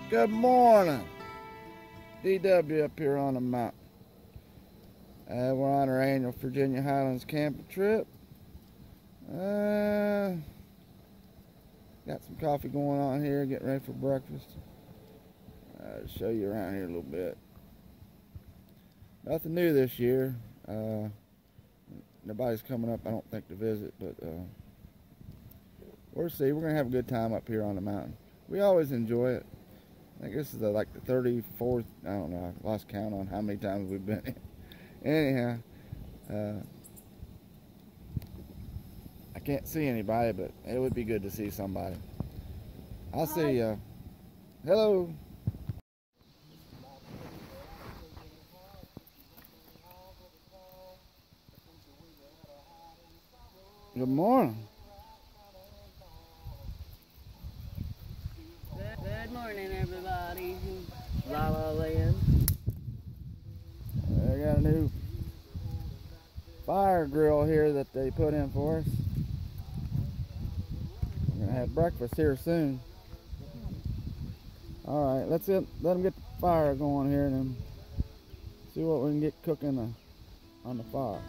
Good morning. DW up here on the mountain. We're on our annual Virginia Highlands camping trip. Got some coffee going on here, getting ready for breakfast. I'll show you around here a little bit. Nothing new this year. Nobody's coming up, I don't think, to visit, but we'll see. We're going to have a good time up here on the mountain. We always enjoy it. I think this is like the 34th, I don't know, I lost count on how many times we've been in. Anyhow, I can't see anybody, but it would be good to see somebody. I'll see you. Hello. Good morning. Good morning, everybody. La La Land. I got a new fire grill here that they put in for us. We're gonna have breakfast here soon. All right, let them get the fire going here and then see what we can get cooking on the fire.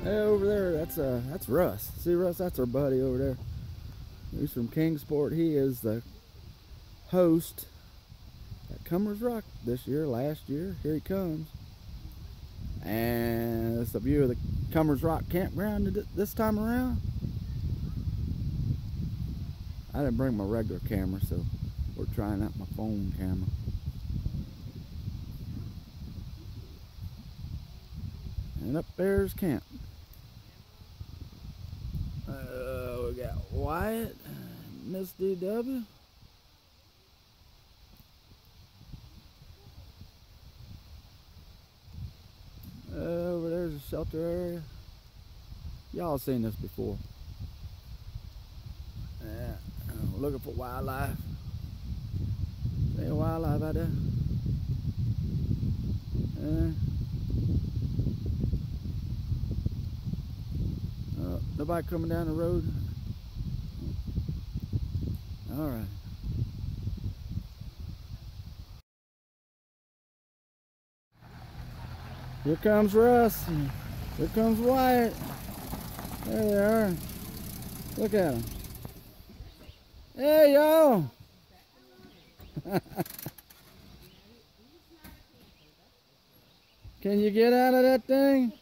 Hey, over there, that's Russ. See, Russ, that's our buddy over there. He's from Kingsport. He is the host at Cummers Rock this year, last year. Here he comes. And it's a view of the Cummers Rock Campground this time around. I didn't bring my regular camera, so we're trying out my phone camera. And up there's camp. We got Wyatt, Miss DW. Over there's a shelter area. Y'all seen this before. Yeah, looking for wildlife. See a wildlife out there? Yeah. Nobody coming down the road? All right. Here comes Russ. Here comes Wyatt. There they are. Look at them. Hey, y'all. Can you get out of that thing?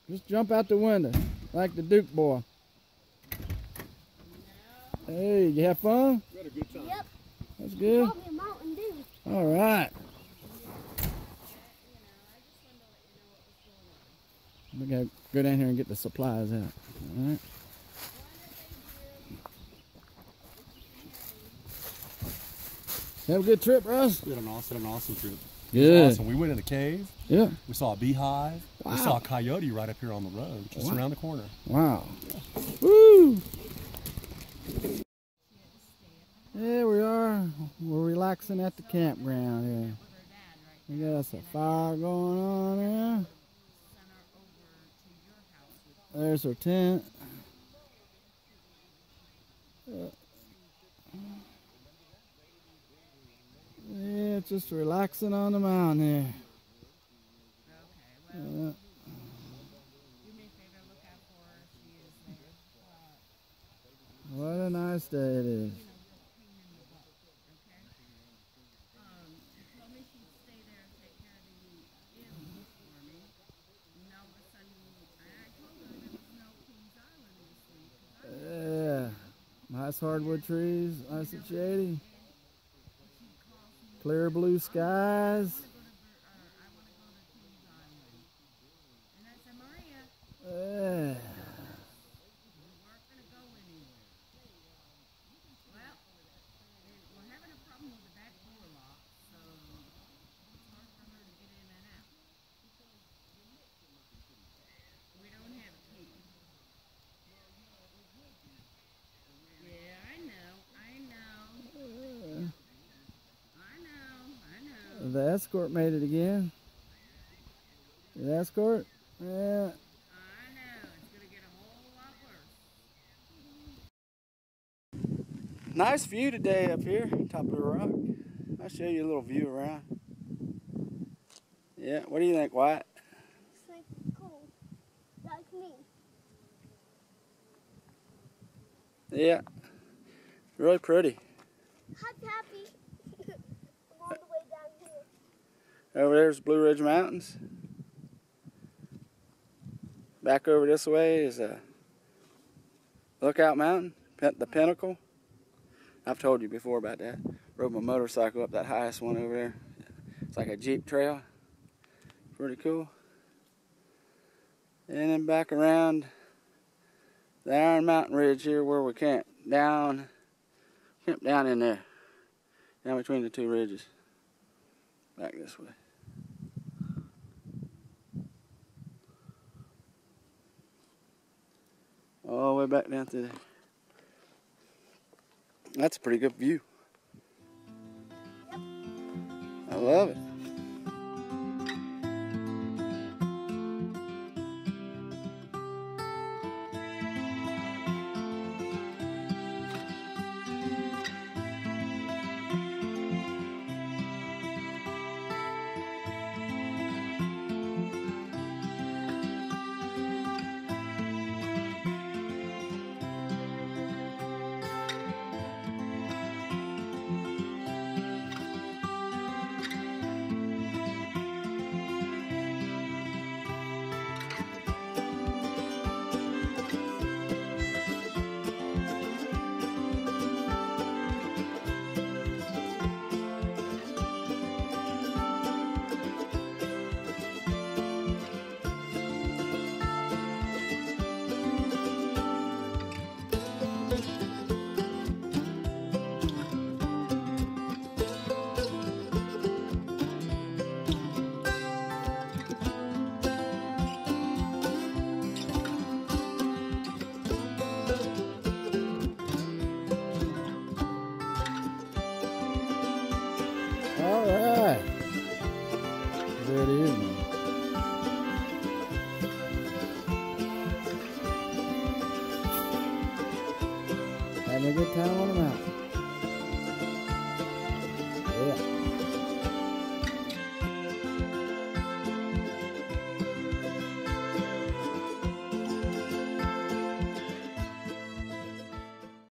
Just jump out the window like the Duke boy. Hey, you have fun? We had a good time. Yep. That's good. All right. We gotta go down here and get the supplies out. All right. Have a good trip, Russ. We had an awesome trip. Good. Awesome. We went in a cave. Yeah. We saw a beehive. Wow. We saw a coyote right up here on the road, just around the corner. Wow. Yeah. Woo! There we are. We're relaxing at the campground here. We got us a fire going on there. There's our tent. Yeah, just relaxing on the mountain here. Okay, well, do me a favor, look out for her. She is there. What a nice day it is. Yeah, nice hardwood trees, nice and shady. Clear blue skies. Yeah. Escort made it again. Did Escort? Yeah. I know, it's gonna get a whole lot worse. Nice view today up here, top of the rock. I'll show you a little view around. Yeah, what do you think, Wyatt? It's like cool. Like me. Yeah, really pretty. Happy. I'm all the way down here. Over there's Blue Ridge Mountains. Back over this way is Lookout Mountain, the Pinnacle. I've told you before about that. Rode my motorcycle up that highest one over there. It's like a Jeep trail. Pretty cool. And then back around the Iron Mountain Ridge here where we camped down in there. Down between the two ridges. Back this way. All the way back down through there. That's a pretty good view. Yep. I love it. All right. Good evening. Having a good time on the mountain.